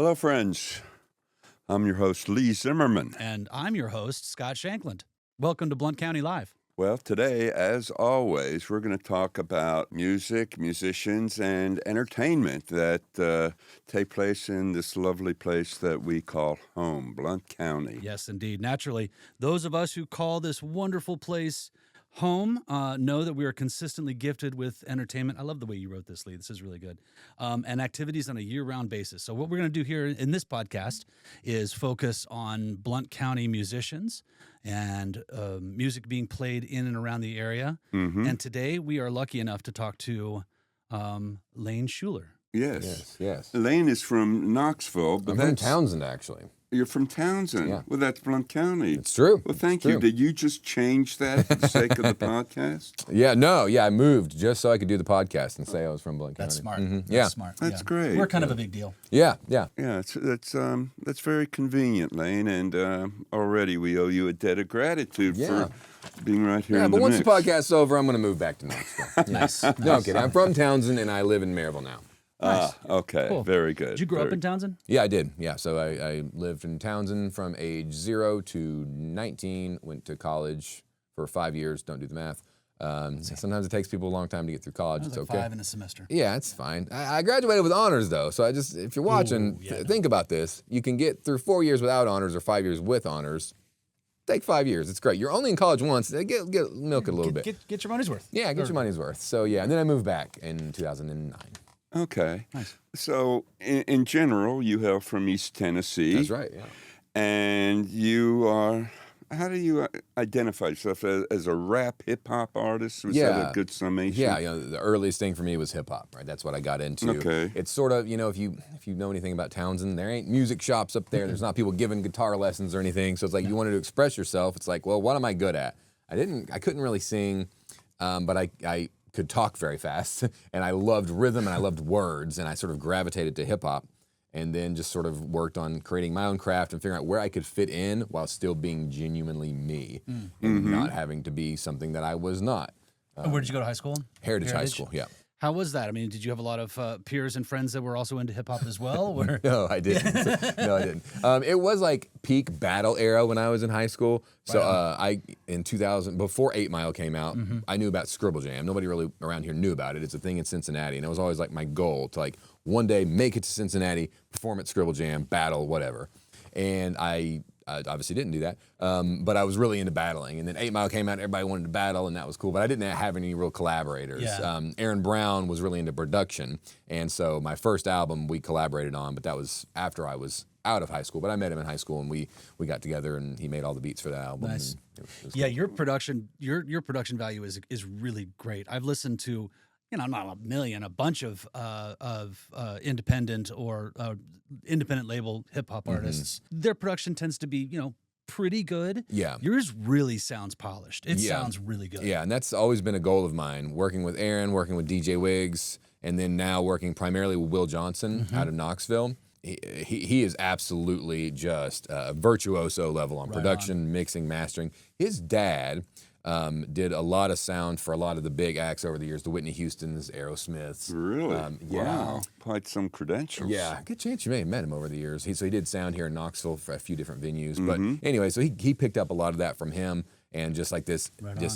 Hello, friends. I'm your host, Lee Zimmerman. And I'm your host, Scott Shankland. Welcome to Blount County Live. Well, today, as always, we're going to talk about music, musicians, and entertainment that take place in this lovely place that we call home, Blount County. Yes, indeed. Naturally, those of us who call this wonderful place home know that we are consistently gifted with entertainment. I love the way you wrote this, Lee. This is really good. And activities on a year-round basis. So what we're going to do here in this podcast is focus on Blount County musicians and music being played in and around the area. Mm-hmm. And today we are lucky enough to talk to Lane Shuler. Yes. Lane is from Knoxville. But I'm from Townsend, actually. You're from Townsend? Yeah. Well, that's Blount County. It's true. Well, thank It's you. true. Did you just change that for the sake of the podcast? I moved just so I could do the podcast and say I was from Blount County. That's smart. Mm-hmm. That's smart. That's great. We're kind of a big deal. Yeah. Yeah, that's very convenient, Lane, and already we owe you a debt of gratitude for being right here in but the once mix. the podcast's over, I'm going to move back to Knoxville. Nice. No, I'm kidding. I'm from Townsend, and I live in Maryville now. Nice. Okay, Cool. very good. Did you grow up in Townsend? Yeah, I did. Yeah, so I lived in Townsend from age 0 to 19, went to college for 5 years, don't do the math. Sometimes it takes people a long time to get through college. It's Like okay. 5 in a semester. Yeah, it's fine. I graduated with honors, though, so if you're watching, think about this. You can get through 4 years without honors or 5 years with honors. Take 5 years. It's great. You're only in college once. Get milk it a little bit. Get your money's worth. Yeah, get your money's worth. So, and then I moved back in 2009. Okay. Nice. So, in general, you hail from East Tennessee. That's right, yeah. And you are, how do you identify yourself as a rap hip-hop artist? Was that a good summation? Yeah, the earliest thing for me was hip-hop, right? That's what I got into. Okay. It's sort of, if you know anything about Townsend, there ain't music shops up there. There's not people giving guitar lessons or anything. So it's like you wanted to express yourself. It's like, well, what am I good at? I couldn't really sing, but I could talk very fast, and I loved rhythm and I loved words, and I sort of gravitated to hip hop, and then just sort of worked on creating my own craft and figuring out where I could fit in while still being genuinely me and not having to be something that I was not. Where did you go to high school? Heritage High School, yeah. How was that? I mean, did you have a lot of peers and friends that were also into hip hop as well? Or? No, I didn't. No, I didn't. It was like peak battle era when I was in high school. So in 2000, before 8 Mile came out, I knew about Scribble Jam. Nobody really around here knew about it. It's a thing in Cincinnati, and it was always like my goal to like one day make it to Cincinnati, perform at Scribble Jam, battle, whatever. And I obviously didn't do that, but I was really into battling. And then 8 Mile came out, everybody wanted to battle, and that was cool. But I didn't have any real collaborators. Yeah. Aaron Brown was really into production, and so my first album we collaborated on, but that was after I was out of high school. But I met him in high school, and we got together, and he made all the beats for that album. Nice. It was Yeah, cool. your production value is really great. I've listened to, not a million, a bunch of independent or independent label hip hop artists. Their production tends to be, pretty good. Yeah. Yours really sounds polished. It sounds really good. Yeah, and that's always been a goal of mine, working with Aaron, working with DJ Wiggs, and then now working primarily with Will Johnson out of Knoxville. He is absolutely just a virtuoso level on production, mixing, mastering. His dad did a lot of sound for a lot of the big acts over the years, the Whitney Houstons, Aerosmiths. Really? Yeah. Wow. Quite some credentials. Yeah, good chance you may have met him over the years. So he did sound here in Knoxville for a few different venues. But anyway, so he picked up a lot of that from him, and just like this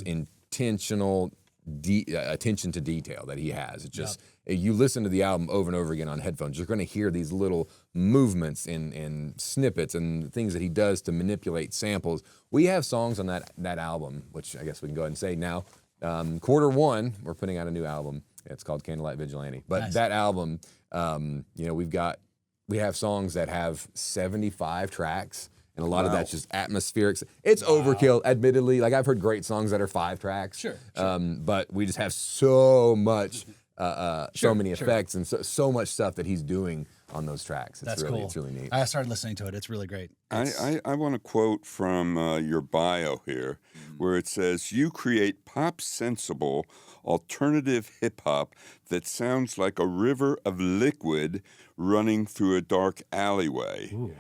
intentional attention to detail that he has. It's just, you listen to the album over and over again on headphones, you're going to hear these little movements and snippets and things that he does to manipulate samples. We have songs on that album, which I guess we can go ahead and say now. Q1, we're putting out a new album. It's called Candlelight Vigilante. But that album, we have songs that have 75 tracks. And a lot of that's just atmospheric. It's overkill, admittedly. Like, I've heard great songs that are 5 tracks. Sure. But we just have so much, so many effects and so much stuff that he's doing on those tracks. That's cool. It's really neat. I started listening to it. It's really great. I want to quote from your bio here, where it says, you create pop-sensible alternative hip-hop that sounds like a river of liquid running through a dark alleyway. Ooh.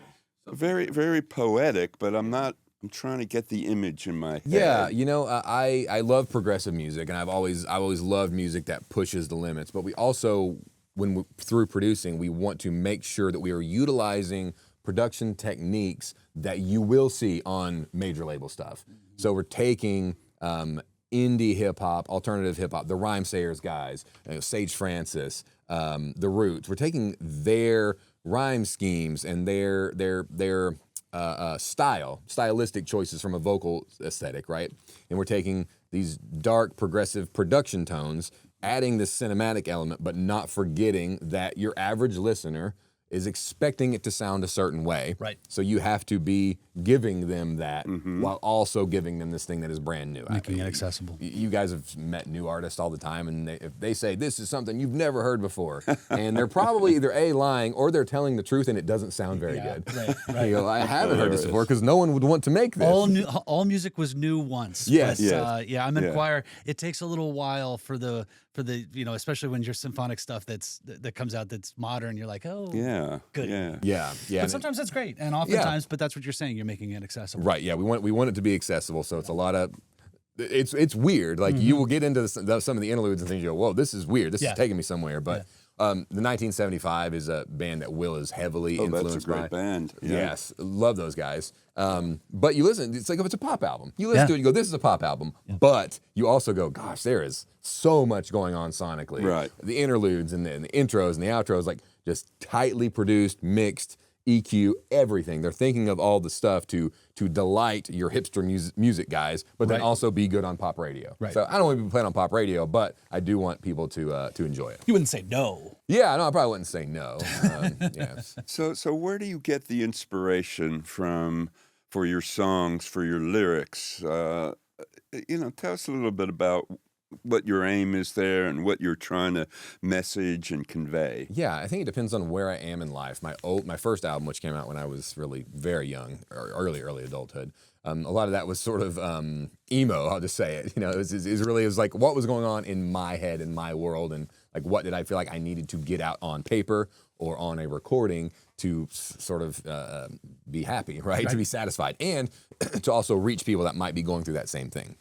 Very, very poetic, but I'm trying to get the image in my head. Yeah, I love progressive music, and I've always loved music that pushes the limits. But we also through producing, we want to make sure that we are utilizing production techniques that you will see on major label stuff. So we're taking indie hip hop, alternative hip hop, the Rhyme Sayers guys, Sage Francis, the Roots. We're taking their rhyme schemes and their stylistic choices from a vocal aesthetic, right? And we're taking these dark progressive production tones, adding this cinematic element, but not forgetting that your average listener is expecting it to sound a certain way. Right. So you have to be giving them that while also giving them this thing that is brand new. Making it accessible. You guys have met new artists all the time, and if they say, this is something you've never heard before, and they're probably either A, lying, or they're telling the truth and it doesn't sound very good. Right. You go, I haven't heard this before because no one would want to make this. All music was new once. Yes. But, I'm in choir. It takes a little while for the especially when your symphonic stuff that comes out that's modern. You're like, oh, good. Yeah. But sometimes that's great, and oftentimes, but that's what you're saying. You're making it accessible. Right. Yeah. We want it to be accessible, so it's a lot of. It's weird. Like you will get into some of the interludes and things. You go, whoa, this is weird. This is taking me somewhere. But the 1975 is a band that Will is heavily influenced by. That's a great band. Yeah. Yes, love those guys. But you listen, it's like if it's a pop album. You listen to it, you go, this is a pop album. But you also go, gosh, there is so much going on sonically. Right. The interludes and the intros and the outros, like just tightly produced, mixed, EQ, everything. They're thinking of all the stuff to delight your hipster music guys, but then also be good on pop radio. Right. So I don't want to be playing on pop radio, but I do want people to enjoy it. You wouldn't say no. Yeah, no, I probably wouldn't say no. So where do you get the inspiration from for your songs, for your lyrics? Tell us a little bit about what your aim is there and what you're trying to message and convey. Yeah, I think it depends on where I am in life. My first album, which came out when I was really very young, or early adulthood, a lot of that was sort of emo, I'll just say it. It was like what was going on in my head, in my world, and like what did I feel like I needed to get out on paper or on a recording to sort of be happy, right? To be satisfied, and to also reach people that might be going through that same thing.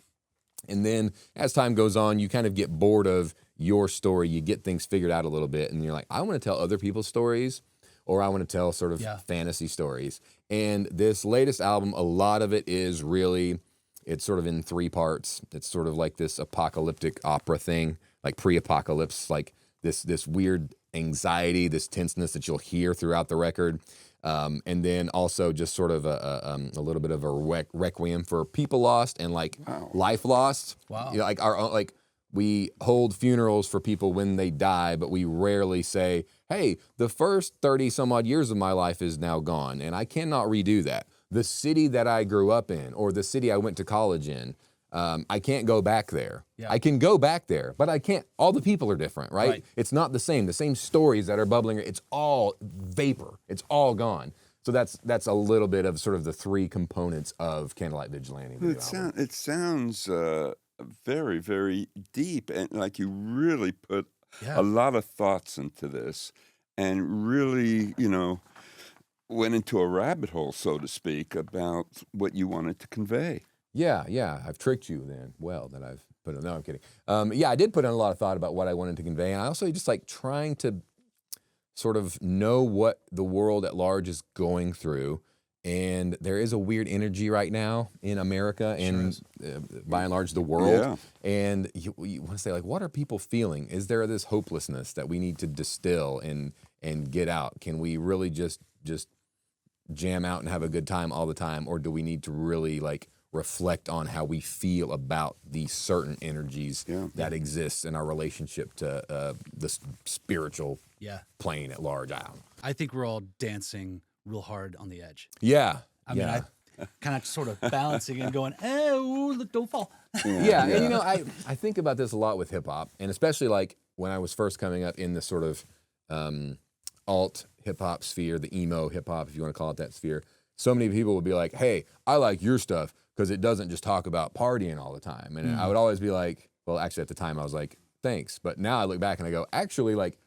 And then as time goes on, you kind of get bored of your story. You get things figured out a little bit, and you're like, I want to tell other people's stories, or I want to tell sort of fantasy stories. And this latest album, a lot of it is really, it's sort of in 3 parts. It's sort of like this apocalyptic opera thing, like pre-apocalypse, like this weird anxiety, this tenseness that you'll hear throughout the record. And then also just sort of a little bit of a requiem for people lost and like life lost. Wow. Like our own, like we hold funerals for people when they die, but we rarely say, hey, the first 30 some odd years of my life is now gone and I cannot redo that. The city that I grew up in or the city I went to college in, I can't go back there. Yeah. I can go back there, but I can't. All the people are different, right? It's not the same. The same stories that are bubbling, it's all vapor. It's all gone. So that's a little bit of sort of the 3 components of Candlelight Vigilante. It sounds very, very deep, and like you really put a lot of thoughts into this and really, went into a rabbit hole, so to speak, about what you wanted to convey. Yeah, I've tricked you then. Well, that I've put in. No, I'm kidding. I did put in a lot of thought about what I wanted to convey, and I also just like trying to sort of know what the world at large is going through. And there is a weird energy right now in America and by and large the world. Yeah. And you want to say, like, what are people feeling? Is there this hopelessness that we need to distill and get out? Can we really just jam out and have a good time all the time, or do we need to really like reflect on how we feel about these certain energies that exist in our relationship to the spiritual plane at large? I think we're all dancing real hard on the edge. Yeah. I mean, I kind of sort of balancing and going, oh, look, don't fall. Yeah. And I think about this a lot with hip hop, and especially like when I was first coming up in the sort of alt hip hop sphere, the emo hip hop, if you want to call it that sphere. So many people would be like, hey, I like your stuff because it doesn't just talk about partying all the time. And I would always be like, well, actually at the time I was like, thanks. But now I look back and I go, actually, like,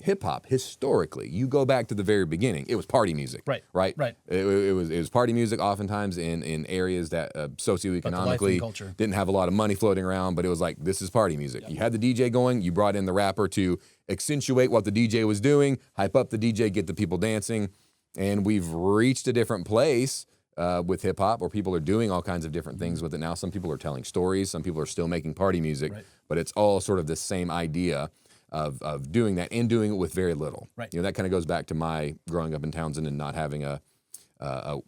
hip hop historically, you go back to the very beginning, it was party music. Right. It was party music, oftentimes in areas that socioeconomically culture. didn't have a lot of money floating around, but it was like, this is party music. Yep. You had the DJ going, you brought in the rapper to accentuate what the DJ was doing, hype up the DJ, get the people dancing, and we've reached a different place with hip hop, where people are doing all kinds of different things with it now. Some people are telling stories, some people are still making party music, but it's all sort of the same idea of doing that and doing it with very little. Right. You know, that kind of goes back to my growing up in Townsend and not having a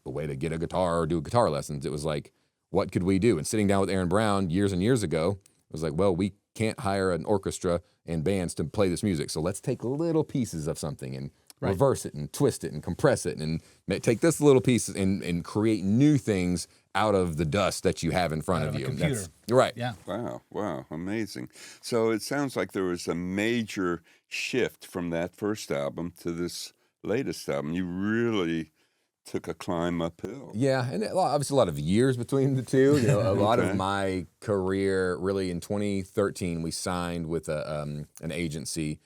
way to get a guitar or do guitar lessons. It was like, what could we do? And sitting down with Aaron Brown years and years ago, it was like, well, we can't hire an orchestra and bands to play this music, so let's take little pieces of something and reverse it and twist it and compress it and take this little piece and create new things out of the dust that you have in front of you. Computer. Right. Yeah. Wow, amazing. So it sounds like there was a major shift from that first album to this latest album. You really took a climb uphill. Yeah, and obviously a lot of years between the two. You know, a lot of my career, really in 2013, we signed with an agency,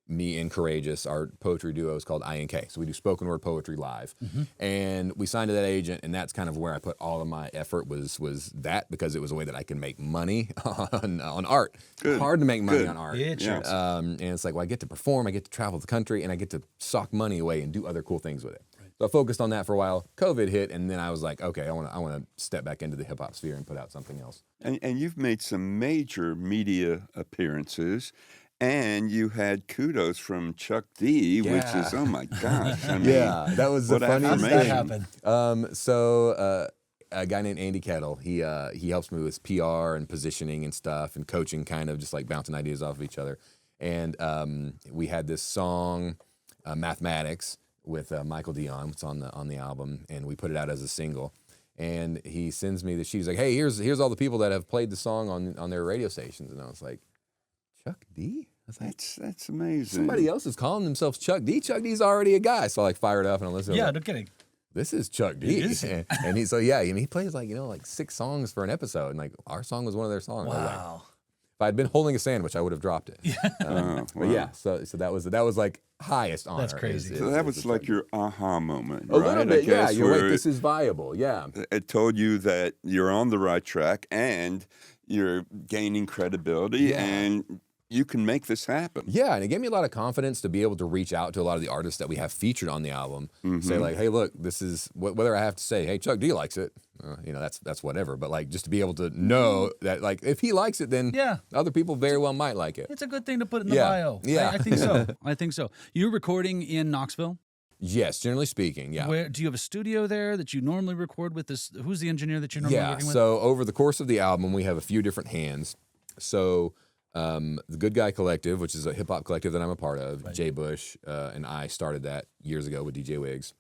me and Courageous. Our poetry duo is called I&K. So we do spoken word poetry live. And we signed to that agent, and that's kind of where I put all of my effort was that, because it was a way that I can make money on art. Good. It's hard to make money on art. Yeah. And it's like, well, I get to perform, I get to travel the country, and I get to sock money away and do other cool things with it. So I focused on that for a while. COVID hit, and then I was like, okay, I want to step back into the hip hop sphere and put out something else. And you've made some major media appearances, and you had kudos from Chuck D, which is, oh my gosh. I mean, that was the funniest How thing. did that happen? So a guy named Andy Kettle, he helps me with PR and positioning and stuff and coaching, kind of just like bouncing ideas off of each other. And we had this song, Mathematics, with Michael Dion. It's on the album, and we put it out as a single. And he sends me the sheet. He's like, hey, here's all the people that have played the song on their radio stations. And I was like, Chuck D? I was like, that's amazing. somebody else is calling themselves Chuck D. Chuck D's already a guy. So I like fired up and I listened. Yeah, Like, no kidding. this is Chuck D. And he, so yeah, I mean, he plays like 6 songs for an episode, and like our song was one of their songs. I was like, Wow. if I'd been holding a sandwich, I would have dropped it. But yeah, so that was like highest honor. That's crazy. So that was like your aha moment, a little bit, yeah. You're where like, this is viable, yeah. it told you that you're on the right track and you're gaining credibility and you can make this happen. Yeah, and it gave me a lot of confidence to be able to reach out to a lot of the artists that we have featured on the album. Say like, hey, look, this is whether I have to say, hey, Chuck D likes it. You know, that's whatever. But like, just to be able to know that, like, if he likes it, then other people very well might like it. It's a good thing to put in the bio. Yeah. I think so. I think so. You're recording in Knoxville? Yes, generally speaking, yeah. Where do you have a studio there that you normally record with? Who's the engineer that you're normally working with? So over the course of the album, we have a few different hands. So the Good Guy Collective, which is a hip hop collective that I'm a part of, Jay Bush and I started that years ago with DJ Wiggs.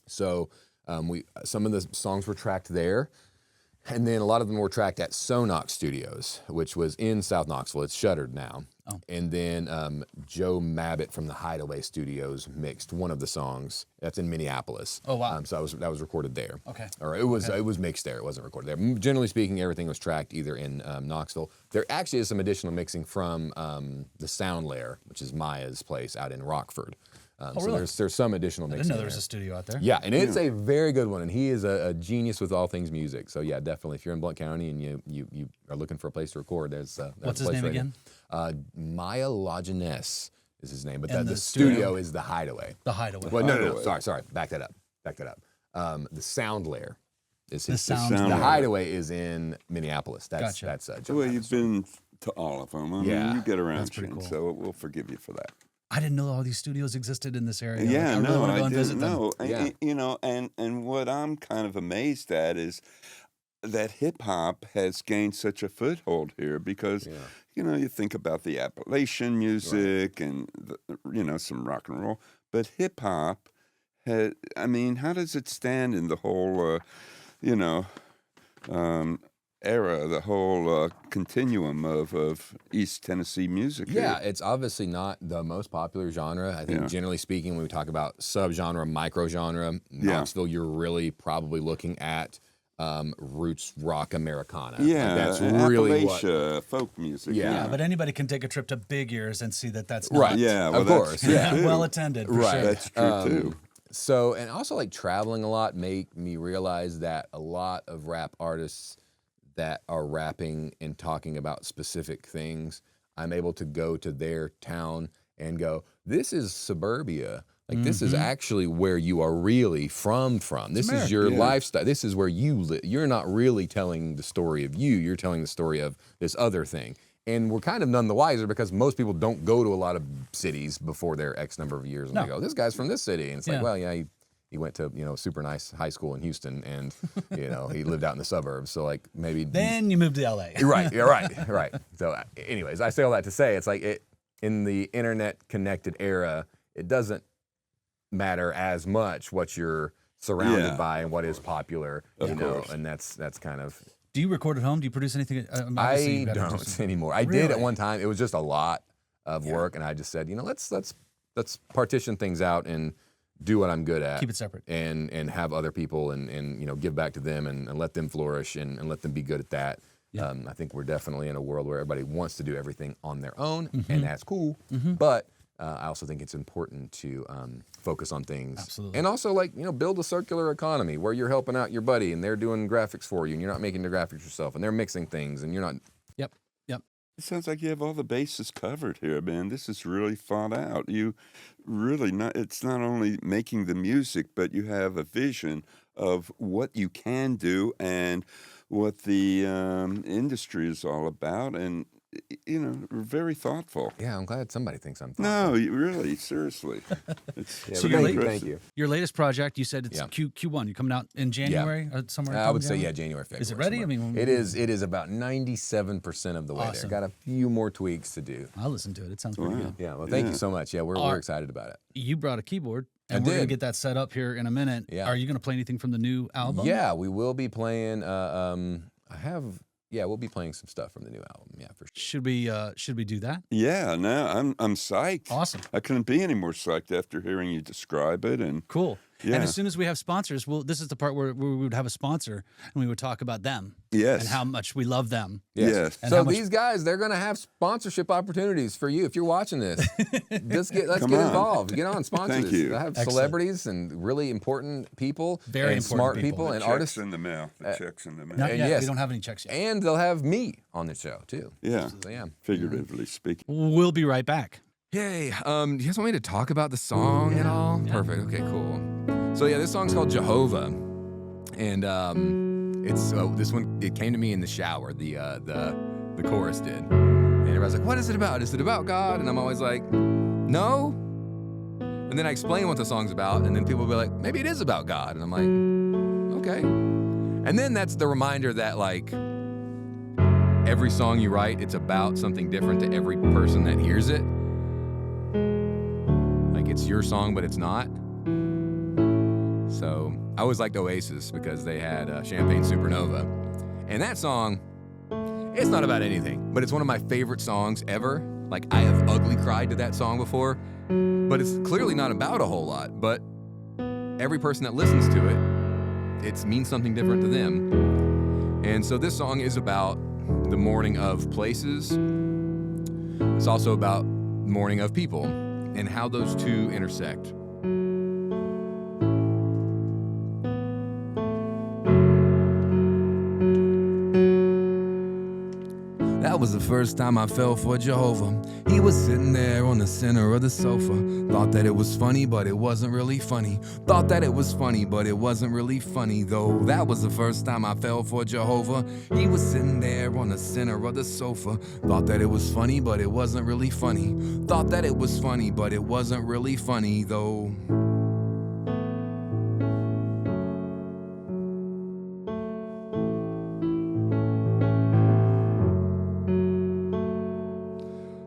So some of the songs were tracked there, and then a lot of them were tracked at Sonox Studios, which was in South Knoxville. It's shuttered now. Oh. And then Joe Mabbitt from the Hideaway Studios mixed one of the songs. That's in Minneapolis. Oh wow! So that was recorded there. Okay. Or it was mixed there. It wasn't recorded there. Generally speaking, everything was tracked either in Knoxville. There actually is some additional mixing from the Sound Lair, which is Maya's place out in Rockford. So really? there's some additional mixing. I didn't know there there was a studio out there. Yeah, and it's a very good one, and he is a genius with all things music. So yeah, definitely, if you're in Blount County and you are looking for a place to record, there's What's a his place name right again? Maya Lajeunesse is his name, but And the the studio is the Hideaway. The Hideaway. Well, no, sorry, back that up. The Sound Lair is his. Sound The Lair. Hideaway is in Minneapolis. That's Gotcha. that's Joe Well, Mabbitt's. you've been to all of them. I mean, you get around, That's pretty Shane, cool. so we'll forgive you for that. I didn't know all these studios existed in this area. Yeah, I really want to go I and visit didn't them. know. Yeah. You know, and what I'm kind of amazed at is that hip hop has gained such a foothold here because, you know, you think about the Appalachian music and, some rock and roll, but hip hop, I mean, how does it stand in the whole, era, the whole continuum of East Tennessee music? Yeah, here? it's obviously not the most popular genre. I think generally speaking, when we talk about subgenre, microgenre, Knoxville, you're really probably looking at roots rock Americana. Yeah, that's really what. Appalachia, folk music. Yeah. Yeah, but anybody can take a trip to Big Ears and see that that's not Right. Yeah, well, of that's course. true, Yeah. too. well attended. For Right. Sure. That's true too. So, and also like traveling a lot make me realize that a lot of rap artists that are rapping and talking about specific things, I'm able to go to their town and go, this is suburbia. Like, this is actually where you are really from. This is your lifestyle. This is where you live. You're not really telling the story of you. You're telling the story of this other thing. And we're kind of none the wiser because most people don't go to a lot of cities before they're X number of years. And they go, this guy's from this city. And it's like, well, yeah, he went to, a super nice high school in Houston and, he lived out in the suburbs. So, like, maybe. Then you moved to LA. Right. You're right. Right. So, anyways, I say all that to say it's like in the internet connected era, it doesn't matter as much what you're surrounded by and what is popular, and that's kind of. Do you record at home? Do you produce anything? I don't anymore. I did at one time. It was just a lot of work, and I just said, let's partition things out and do what I'm good at. Keep it separate. And have other people and give back to them and let them flourish and let them be good at that. Yeah. I think we're definitely in a world where everybody wants to do everything on their own, and that's cool. But I also think it's important to focus on things. Absolutely. And also, build a circular economy where you're helping out your buddy and they're doing graphics for you and you're not making the graphics yourself and they're mixing things and you're not. Yep. It sounds like you have all the bases covered here, man. This is really thought out. You really it's not only making the music, but you have a vision of what you can do and what the industry is all about. And, very thoughtful. Yeah, I'm glad somebody thinks I'm thoughtful. No, seriously. So thank you. Your latest project, you said it's Q1. You're coming out in January or somewhere? I would say, January, February. Is it ready? Somewhere. I mean, it is about 97% of the way there. Got a few more tweaks to do. I'll listen to it. It sounds pretty good. Yeah, well, thank you so much. Yeah, we're excited about it. You brought a keyboard, and we're going to get that set up here in a minute. Yeah. Are you going to play anything from the new album? Yeah, we will be playing. We'll be playing some stuff from the new album. Yeah, for sure. Should we do that? Yeah, no, I'm psyched. Awesome. I couldn't be any more psyched after hearing you describe it. And cool. Yeah. And as soon as we have sponsors, this is the part where we would have a sponsor and we would talk about them. Yes. And how much we love them. Yes. And so these guys, they're going to have sponsorship opportunities for you if you're watching this. Let's get involved. Get on sponsors. Thank you. They'll have celebrities and really important people, very and important smart people and checks artists in the mail. Checks in the mail. Not yet. Yes. We don't have any checks yet. And they'll have me on the show too. Yeah. So, yeah. Figuratively speaking. We'll be right back. Yay. Do you guys want me to talk about the song at all? Yeah. Perfect. Okay, cool. So yeah, this song's called Jehovah. And it's this one, it came to me in the shower, the chorus did. And everybody's like, what is it about? Is it about God? And I'm always like, no. And then I explain what the song's about, and then people will be like, maybe it is about God. And I'm like, okay. And then that's the reminder that every song you write, it's about something different to every person that hears it. Like it's your song, but it's not. So I always liked Oasis because they had Champagne Supernova. And that song, it's not about anything, but it's one of my favorite songs ever. Like I have ugly cried to that song before, but it's clearly not about a whole lot. But every person that listens to it, it means something different to them. And so this song is about the mourning of places. It's also about mourning of people and how those two intersect. That was the first time I fell for Jehovah. He was sitting there on the center of the sofa. Thought that it was funny, but it wasn't really funny. Thought that it was funny, but it wasn't really funny though. That was the first time I fell for Jehovah. He was sitting there on the center of the sofa. Thought that it was funny, but it wasn't really funny. Thought that it was funny, but it wasn't really funny though.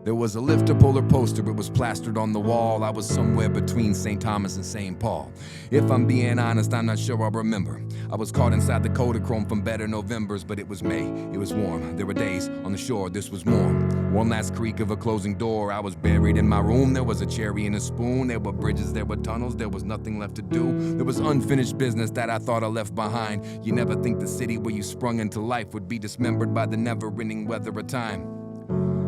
There was a lift or puller poster, it was plastered on the wall. I was somewhere between St. Thomas and St. Paul. If I'm being honest, I'm not sure I'll remember. I was caught inside the Kodachrome from better Novembers, but it was May, it was warm. There were days on the shore, this was more. One last creak of a closing door. I was buried in my room, there was a cherry and a spoon. There were bridges, there were tunnels, there was nothing left to do. There was unfinished business that I thought I left behind. You never think the city where you sprung into life would be dismembered by the never-ending weather of time.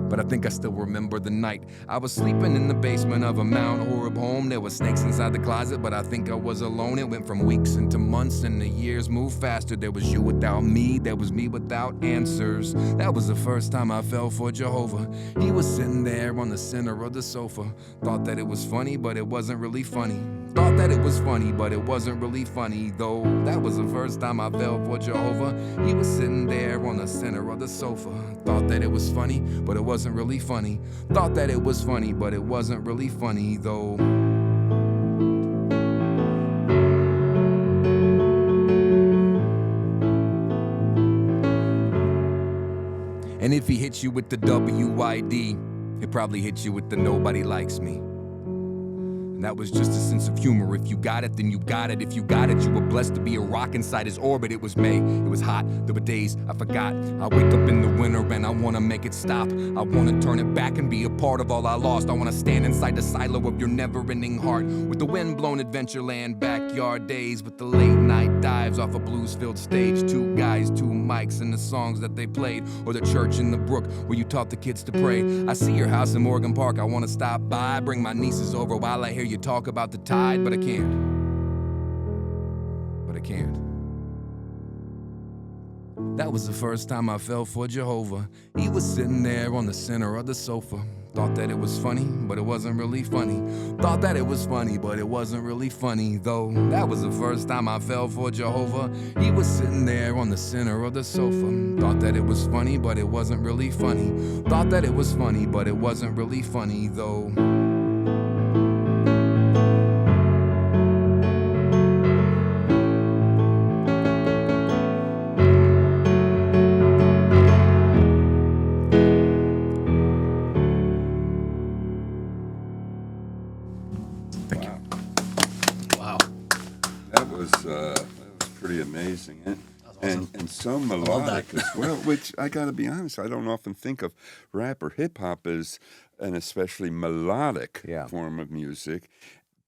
But I think I still remember the night. I was sleeping in the basement of a Mount Horeb home. There were snakes inside the closet, but I think I was alone. It went from weeks into months, and the years moved faster. There was you without me, there was me without answers. That was the first time I fell for Jehovah. He was sitting there on the center of the sofa. Thought that it was funny, but it wasn't really funny. Thought that it was funny, but it wasn't really funny, though. That was the first time I fell for Jehovah. He was sitting there on the center of the sofa. Thought that it was funny, but it wasn't really funny. Thought that it was funny, but it wasn't really funny, though. And if he hits you with the WID, it probably hits you with the nobody likes me. And that was just a sense of humor. If you got it, then you got it. If you got it, you were blessed to be a rock inside his orbit. It was May, it was hot, there were days I forgot. I wake up in the winter and I wanna make it stop. I wanna turn it back and be a part of all I lost. I wanna stand inside the silo of your never-ending heart, with the wind-blown Adventureland backyard days, with the late-night dives off a blues-filled stage. Two guys, two mics, and the songs that they played, or the church in the brook where you taught the kids to pray. I see your house in Morgan Park, I wanna stop by, bring my nieces over while I hear you talk about the tide, but I can't. That was the first time I fell for Jehovah. He was sitting there on the center of the sofa. Thought that it was funny, but it wasn't really funny. Thought that it was funny, but it wasn't really funny, though. That was the first time I fell for Jehovah. He was sitting there on the center of the sofa. Thought that it was funny, but it wasn't really funny. Thought that it was funny, but it wasn't really funny, though. That was pretty amazing, and so melodic as well. Which I got to be honest, I don't often think of rap or hip hop as an especially melodic form of music,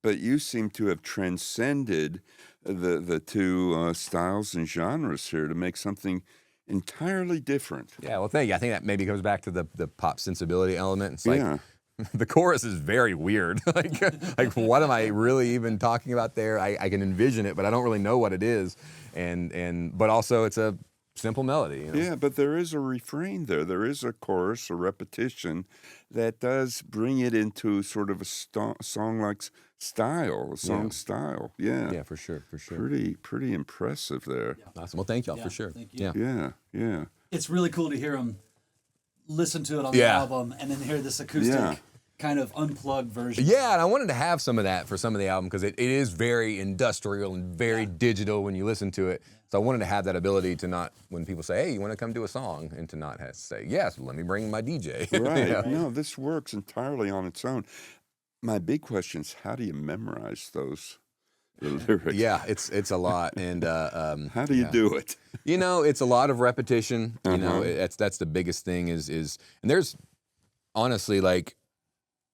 but you seem to have transcended the two styles and genres here to make something entirely different. Yeah, well, thank you. I think that maybe goes back to the pop sensibility element. It's like, the chorus is very weird. like what am I really even talking about there? I can envision it, but I don't really know what it is. But also it's a simple melody. You know? Yeah, but there is a refrain there. There is a chorus, a repetition that does bring it into sort of a song-like style, style. Yeah. Yeah, for sure. Pretty impressive there. Yeah. Awesome. Well, thank y'all for sure. Thank you. Yeah. It's really cool to hear him listen to it on the album and then hear this acoustic kind of unplugged version. Yeah, and I wanted to have some of that for some of the album because it is very industrial and very digital when you listen to it. So I wanted to have that ability to not, when people say, hey, you want to come do a song, and to not have to say, yes, let me bring my DJ. Right. No, this works entirely on its own. My big question is, how do you memorize those lyrics? Yeah, it's a lot. And how do you do it? You know, it's a lot of repetition. You know, that's the biggest thing is and there's honestly, like,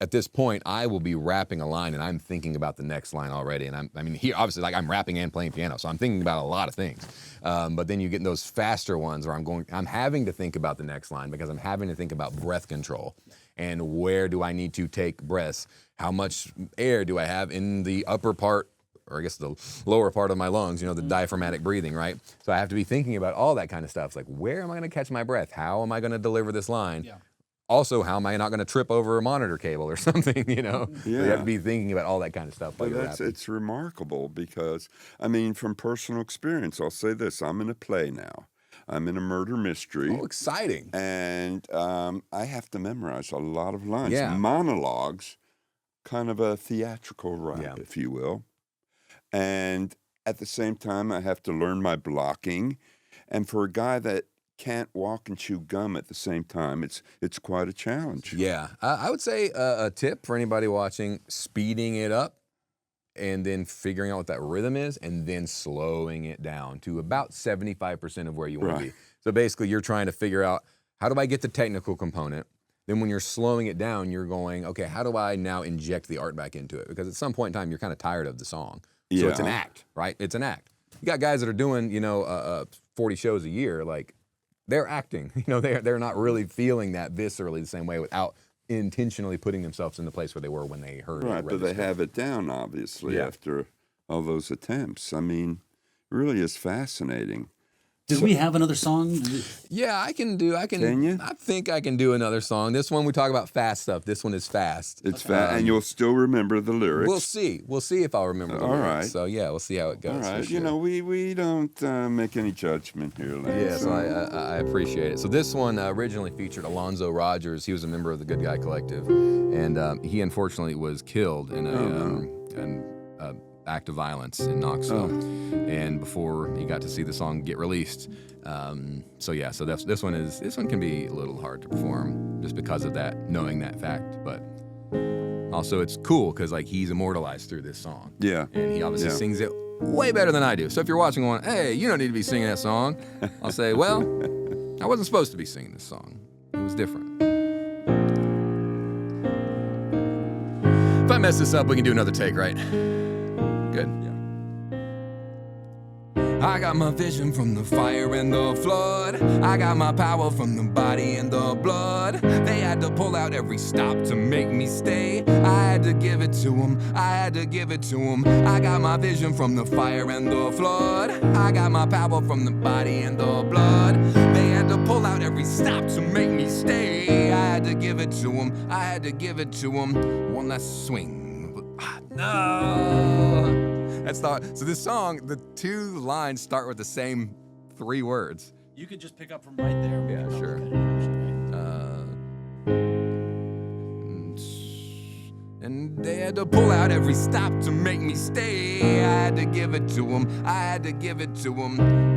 at this point, I will be rapping a line and I'm thinking about the next line already. And I mean, here, obviously, like, I'm rapping and playing piano, so I'm thinking about a lot of things. But then you get in those faster ones where I'm having to think about the next line because I'm having to think about breath control. And where do I need to take breaths? How much air do I have in the upper part, or I guess the lower part of my lungs, you know, the diaphragmatic breathing, right? So I have to be thinking about all that kind of stuff. It's like, where am I going to catch my breath? How am I going to deliver this line? Yeah. Also, how am I not going to trip over a monitor cable or something, you know? Yeah. So you have to be thinking about all that kind of stuff. But it's remarkable because, I mean, from personal experience, I'll say this. I'm in a play now. I'm in a murder mystery. Oh, exciting. And I have to memorize a lot of lines. Yeah. Monologues, kind of a theatrical rap, if you will. And at the same time, I have to learn my blocking. And for a guy that can't walk and chew gum at the same time. It's quite a challenge. Yeah, I would say a tip for anybody watching: speeding it up, and then figuring out what that rhythm is, and then slowing it down to about 75% of where you want to be. So basically, you're trying to figure out, how do I get the technical component? Then when you're slowing it down, you're going, okay, how do I now inject the art back into it? Because at some point in time, you're kind of tired of the song. So it's an act, right? It's an act. You got guys that are doing, 40 shows a year, like, they're acting. They're not really feeling that viscerally the same way without intentionally putting themselves in the place where they were when they heard it. Right, but they have it down, obviously, after all those attempts. I mean, really is fascinating. Do we have another song? Yeah, Can you? I think I can do another song. This one, we talk about fast stuff. This one is fast. It's fast, and you'll still remember the lyrics. We'll see. We'll see if I'll remember the lyrics. Right. So, yeah, we'll see how it goes. All right. Sure. We don't make any judgment here, Lane. Yeah, so I appreciate it. So this one originally featured Alonzo Rogers. He was a member of the Good Guy Collective, and he unfortunately was killed in an act of violence in Knoxville, and before he got to see the song get released. So this one can be a little hard to perform just because of that, knowing that fact. But also it's cool because he's immortalized through this song. Yeah, and he obviously sings it way better than I do. So if you're watching one, hey, you don't need to be singing that song. I'll say, well, I wasn't supposed to be singing this song. It was different. If I mess this up, we can do another take, right? Good. Yeah. I got my vision from the fire and the flood. I got my power from the body and the blood. They had to pull out every stop to make me stay. I had to give it to them. I got my vision from the fire and the flood. I got my power from the body and the blood. They had to pull out every stop to make me stay. I had to give it to them. One last swing. No. So this song, the two lines start with the same three words. You could just pick up from right there. Yeah, sure. And they had to pull out every stop to make me stay. I had to give it to them.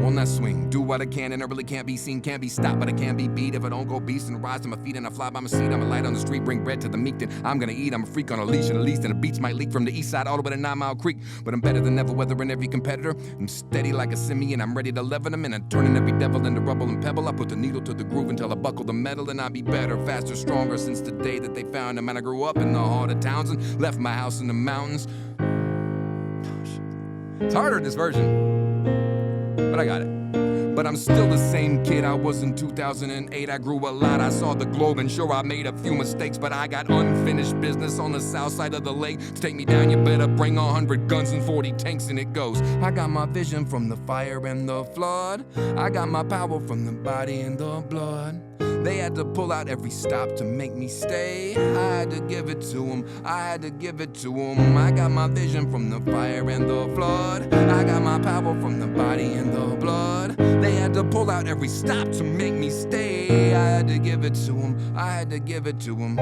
One last swing. Do what I can and I really can't be seen. Can't be stopped, but I can be beat. If I don't go beast and rise to my feet and I fly by my seat, I'm a light on the street, bring bread to the meek. Then I'm gonna eat. I'm a freak on a leash, and at least, and the beats might leak from the east side all the way to 9 Mile Creek. But I'm better than ever, weathering every competitor. I'm steady like a simian. I'm ready to level them, and I'm turning every devil into rubble and pebble. I put the needle to the groove until I buckle the metal, and I'll be better, faster, stronger since the day that they found him. And I grew up in the heart of Townsend, left my house in the mountains. It's harder in this version, but I got it. But I'm still the same kid I was in 2008. I grew a lot, I saw the globe, and sure I made a few mistakes, but I got unfinished business on the south side of the lake. To take me down, you better bring 100 guns and 40 tanks, and it goes. I got my vision from the fire and the flood. I got my power from the body and the blood. They had to pull out every stop to make me stay. I had to give it to them. I got my vision from the fire and the flood. I got my power from the body and the blood. They had to pull out every stop to make me stay. I had to give it to them.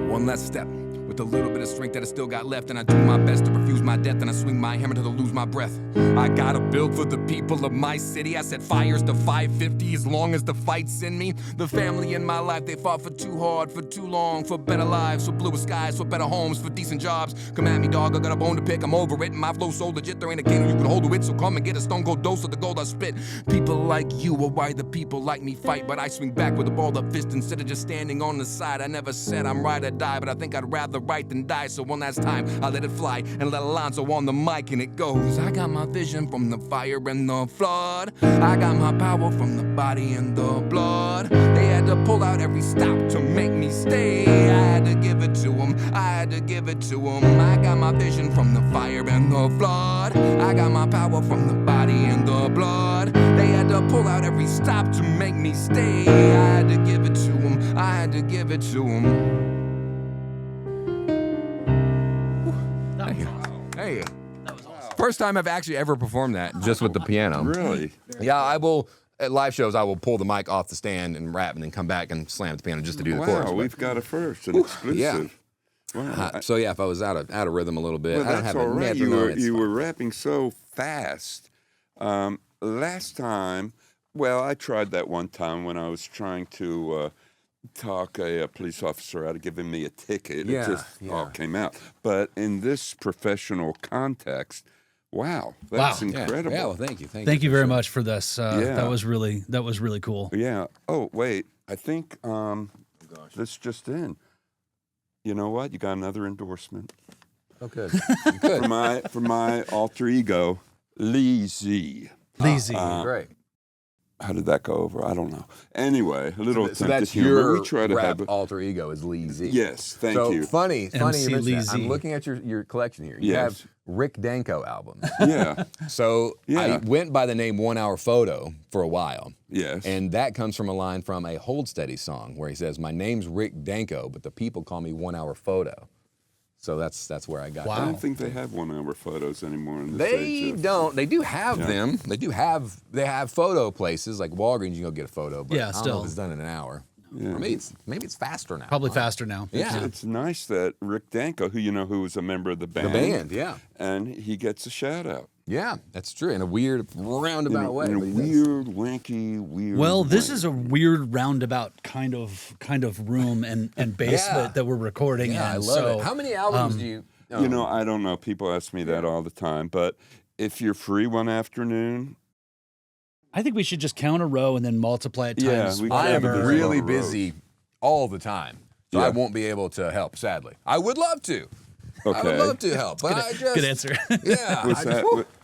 One last step. With a little bit of strength that I still got left, and I do my best to refuse my death, and I swing my hammer till I lose my breath. I gotta build for the people of my city. I set fires to 550 as long as the fight's in me. The family in my life, they fought for too hard, for too long, for better lives, for bluer skies, for better homes, for decent jobs. Come at me, dog, I got a bone to pick, I'm over it. My flow so legit, there ain't a candle you can hold to it, so come and get a stone cold dose of the gold I spit. People like you are why the people like me fight, but I swing back with a balled up fist instead of just standing on the side. I never said I'm right or die, but I think I'd rather right than die. So one last time, I let it fly and let Alonzo on the mic, and it goes. I got my vision from the fire and the flood. I got my power from the body and the blood. They had to pull out every stop to make me stay. I had to give it to them. I got my vision from the fire and the flood. I got my power from the body and the blood. They had to pull out every stop to make me stay. I had to give it to them. Hey. That was awesome. First time I've actually ever performed that just with the piano. Really? Yeah, I will at live shows, I will pull the mic off the stand and rap and then come back and slam the piano just to do the chorus. Wow, we've got a first, an exclusive. Yeah. Wow. So yeah, if I was out of rhythm a little bit, Well, I don't that's have all a right. metronome. You were rapping so fast. Last time, well, I tried that one time when I was trying to talk a police officer out of giving me a ticket. Yeah, It just all came out. But in this professional context, wow, that's incredible. Yeah, well, thank you. Thank you very much for this. That was really cool. Yeah. Oh, wait. I think this just in. You know what? You got another endorsement. Oh, good. Good. For my alter ego, Lee Z. Lazy. Great. How did that go over? I don't know. Anyway, a little So attempt that's at humor. your We try to rap have alter ego is Lee Z. Yes, thank you. Funny you MC mentioned Lee that. Z. I'm looking at your collection here. You Yes. have Rick Danko albums. Yeah. So Yeah. I went by the name 1 Hour Photo for a while. Yes. And that comes from a line from a Hold Steady song where he says, "My name's Rick Danko, but the people call me 1 Hour Photo." So that's where I got I that. don't think they have 1 hour photos anymore in this They age of- don't. They do have Yeah. them. They have photo places like Walgreens. You can go get a photo, but Yeah, I don't know still. if it's done in an hour. Yeah. Or maybe it's faster now. Probably faster now. Yeah. It's nice that Rick Danko, who was a member of the band. The band, yeah. And he gets a shout out. Yeah, that's true. In a weird roundabout way. In a but he does. weird, wanky, weird Well, this way. is a weird roundabout kind of room and basement that we're recording in. Yeah, I love so, it. How many albums do you? I don't know. People ask me that all the time. But if you're free one afternoon, I think we should just count a row and then multiply it times we I am Whatever. really Road. busy all the time, so I Yeah. won't be able to help. Sadly, I would love to. I would okay. love to help, but I just Good answer. Yeah.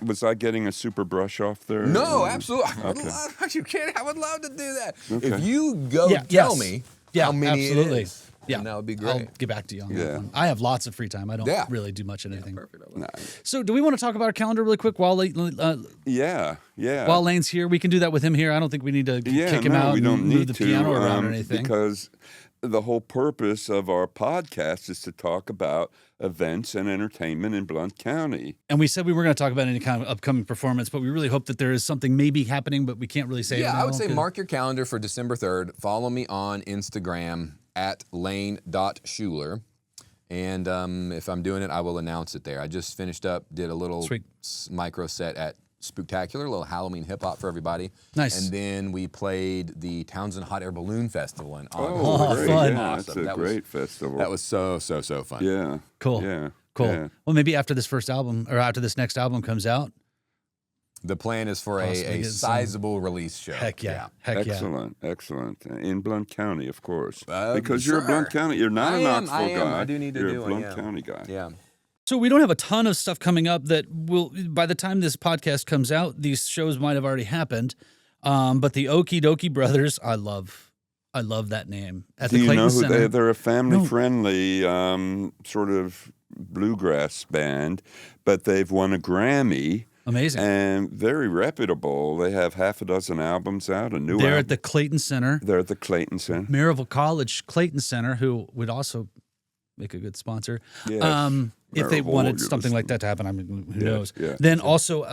Was I getting a super brush off there? No, absolutely. I would Okay. love, are you kidding? I would love to do that. Okay. If you go Yeah, tell yes. me Yeah, how many absolutely. it is, Yeah, then that would be I'll great. get back to you on Yeah. that one. I have lots of free time. I don't Yeah. really do much of anything. Perfect. I love it. So, do we want to talk about our calendar really quick while Yeah. while Lane's here? We can do that with him here. I don't think we need to kick him out we and don't move need the to, piano around or anything. because the whole purpose of our podcast is to talk about events and entertainment in Blount County. And we said we were going to talk about any kind of upcoming performance, but we really hope that there is something maybe happening, but we can't really say it Yeah, now. I would say Okay. mark your calendar for December 3rd. Follow me on Instagram at lane.shuler. And if I'm doing it, I will announce it there. I just finished up, did a little Sweet. micro set at Spooktacular, a little Halloween hip hop for everybody. Nice. And then we played the Townsend Hot Air Balloon Festival in August. Oh, great. fun. Yeah, Awesome. that's a That was- great festival. That was so fun. yeah. Cool. Yeah. Cool. Yeah. Well, maybe after this first album or after this next album comes out. The plan is for Possibly a get some- sizable release show. Heck yeah. Heck yeah. Excellent. In Blount County, of course. Uh, Because you're a Blount sure. County. You're not I a am, Knoxville I am. guy. I do need to you're do a it, Blount yeah. County guy. Yeah. So we don't have a ton of stuff coming up that will, by the time this podcast comes out, these shows might have already happened. But the Okie Dokie Brothers, I love that name. At Do the you Clayton know who Center. they're a family-friendly sort of bluegrass band, but they've won a Grammy. Amazing. And very reputable. They have half a dozen albums out, a new They're album. at the Clayton Center, They're at the Clayton Center. Maryville College Clayton Center, who would also make a good sponsor. Yes. If they Maryville, wanted you're something like listening. that to happen, I mean, who Yeah, knows? yeah. Then also,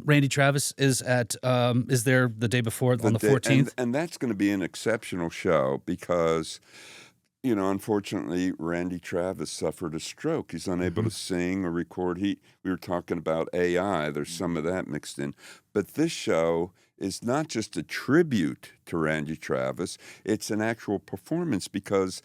Randy Travis is there the day before on the 14th. And that's going to be an exceptional show because, unfortunately, Randy Travis suffered a stroke. He's unable Mm-hmm. to sing or record. We were talking about AI. There's some of that mixed in. But this show is not just a tribute to Randy Travis. It's an actual performance because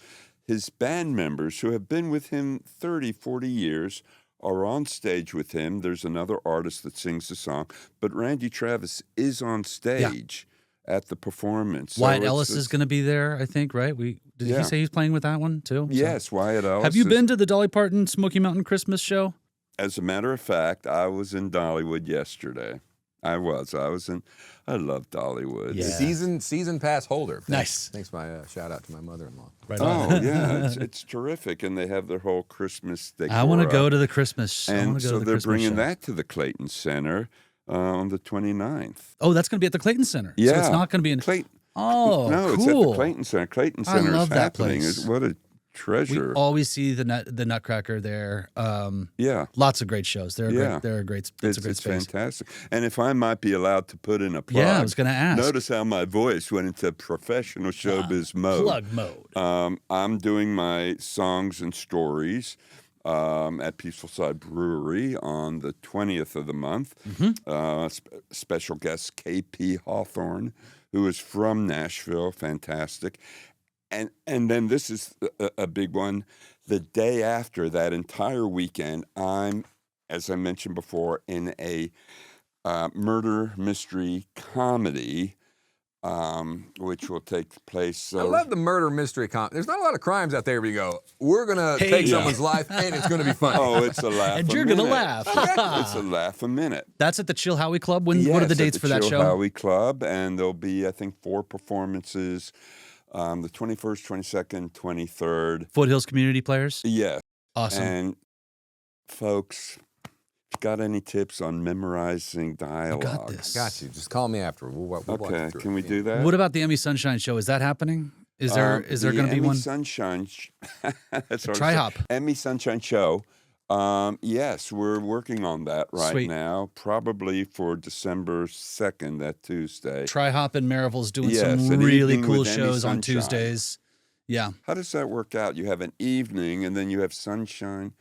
his band members who have been with him 30, 40 years are on stage with him. There's another artist that sings the song, but Randy Travis is on stage at the performance. So Wyatt it's- Ellis is going to be there, I think, right? Did Yeah. he say he's playing with that one too? So- Yes, Wyatt Ellis. Have you is- been to the Dolly Parton Smoky Mountain Christmas show? As a matter of fact, I was in Dollywood yesterday. I love Dollywood. Yeah. Season pass holder. Nice. Thanks my shout out to my mother-in-law. Right on. Oh yeah, it's terrific, and they have their whole Christmas decor. I want to go up. to the Christmas. I want And to go so to the they're Christmas bringing show. that to the Clayton Center on the 29th. Oh, that's going to be at the Clayton Center. Yeah, So it's not going to be in. Clayton. Oh, No, cool. it's at the Clayton Center. Clayton I Center love is that happening. place. What a treasure. We always see the Nutcracker there. Yeah. Lots of great shows. They're Yeah. a great. It's a great It's space. fantastic. And if I might be allowed to put in a plug. Yeah, I was going to ask. Notice how my voice went into professional showbiz mode. Plug mode. I'm doing my songs and stories at Peaceful Side Brewery on the 20th of the month. Special guest KP Hawthorne, who is from Nashville. Fantastic. And then this is a big one. The day after that entire weekend, I'm, as I mentioned before, in a murder mystery comedy, which will take place. I love the murder mystery There's not a lot of crimes out there where you go, we're going to take someone's life and it's going to be funny. Oh, it's a laugh And a you're minute. going to laugh. It's a laugh a minute. That's at the Chill Howie Club. What are the dates for that show? Howie Club, and there'll be, I think, 4 performances. The 21st, 22nd, 23rd. Foothills Community Players? Yes. Awesome. And folks, if you got any tips on memorizing dialogue? got this. Got you. Just call me after. We'll walk Okay, through can it. we do that? What about the Emmy Sunshine Show? Is that happening? Is there going to be one? Sunshine. That's hard to Try say. hop. Emmy Sunshine Show. Yes, we're working on that right Sweet. now. Probably for December 2nd, that Tuesday. Try Hop in Maryville's doing Yes, some an really evening cool with Emmy shows on Sunshine. Tuesdays. Yeah. How does that work out? You have an evening, and then you have sunshine.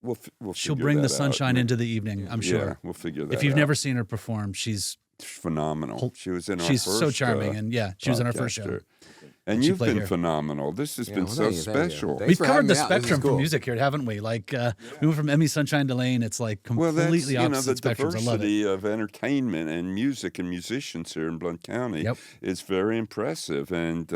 We'll She'll figure bring the that out. sunshine into the evening, I'm sure. Yeah, we'll figure that out. If you've never seen her perform, she's phenomenal. She was in our she's first so charming, and she was in our first show. podcaster. And she you've played been here. phenomenal. This has been well, so thank you. special. Thanks We've for covered having the me out. This is spectrum for cool. music here, haven't we? Like we went from Emmy Sunshine to Lane. It's like Well, completely that's, opposite the spectrums. I love it. diversity of entertainment and music and musicians here in Blount County is very impressive. And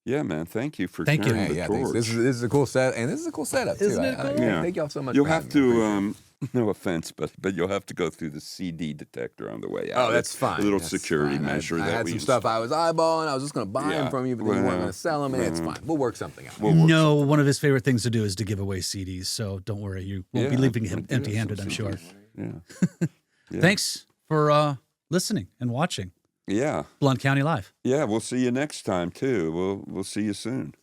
yeah, man, thank you for Thank you. carrying the Yeah, torch. thanks. This is a cool set, and this is a cool setup too. Isn't it cool? Yeah. Thank y'all so much. You'll for have having me. I to, no offense, but you'll have to go through the CD detector on the way out. Oh, that's It's fine. A little That's security fine. measure I that had we some stuff I was eyeballing. I was just going to buy them Yeah. from you, but then you weren't Well, going to sell them, and it's fine. We'll work something out. We'll work No, one of his favorite things to do is to give away CDs. So don't worry, you won't be Yeah, leaving I him do have empty-handed. some I'm sure. CDs. Yeah. Thanks for listening and watching Yeah. Blount County Live. Yeah, we'll see you next time too. We'll see you soon.